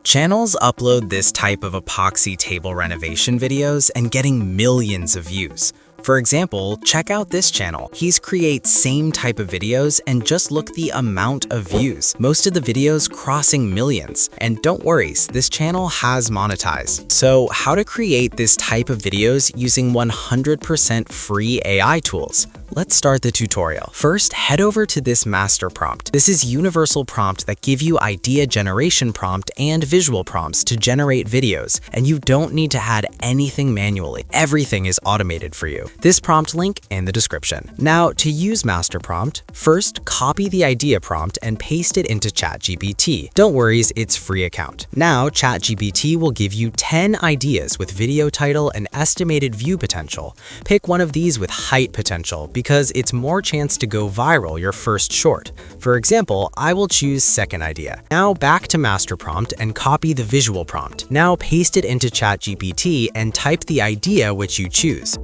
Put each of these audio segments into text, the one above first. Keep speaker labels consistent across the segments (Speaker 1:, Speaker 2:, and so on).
Speaker 1: Channels upload this type of epoxy table renovation videos and getting millions of views. For example, check out this channel. He's creates same type of videos and just look the amount of views. Most of the videos crossing millions. And don't worry, this channel has monetized. So how to create this type of videos using 100% free AI tools? Let's start the tutorial. First, head over to this master prompt. This is universal prompt that give you idea generation prompt and visual prompts to generate videos, and you don't need to add anything manually. Everything is automated for you. This prompt link in the description. Now, to use master prompt, first copy the idea prompt and paste it into ChatGPT. Don't worry, it's free account. Now, ChatGPT will give you 10 ideas with video title and estimated view potential. Pick one of these with height potential because it's more chance to go viral your first short. For example, I will choose second idea. Now back to master prompt and copy the visual prompt. Now paste it into ChatGPT and type the idea which you choose.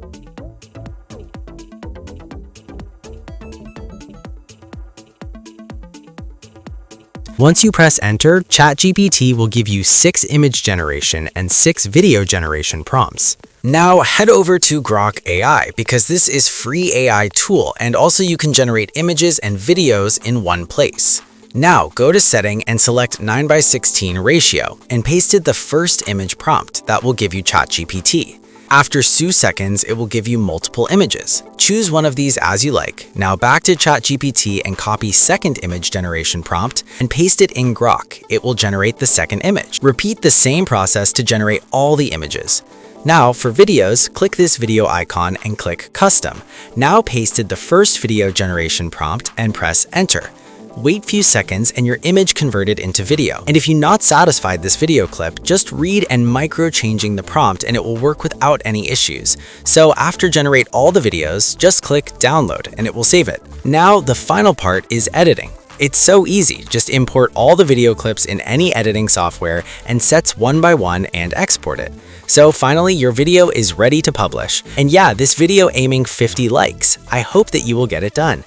Speaker 1: Once you press enter, ChatGPT will give you 6 image generation and 6 video generation prompts. Now head over to Grok AI because this is free AI tool and also you can generate images and videos in one place. Now go to setting and select 9:16 ratio and paste it the first image prompt that will give you ChatGPT. After 2 seconds, it will give you multiple images. Choose one of these as you like. Now back to ChatGPT and copy second image generation prompt and paste it in Grok. It will generate the second image. Repeat the same process to generate all the images. Now for videos, click this video icon and click custom. Now pasted the first video generation prompt and press enter. Wait few seconds and your image converted into video. And if you're not satisfied this video clip, just read and micro changing the prompt and it will work without any issues. So after generate all the videos, just click download and it will save it. Now the final part is editing. It's so easy, just import all the video clips in any editing software and sets one by one and export it. So finally, your video is ready to publish. And yeah, this video aiming 50 likes. I hope that you will get it done.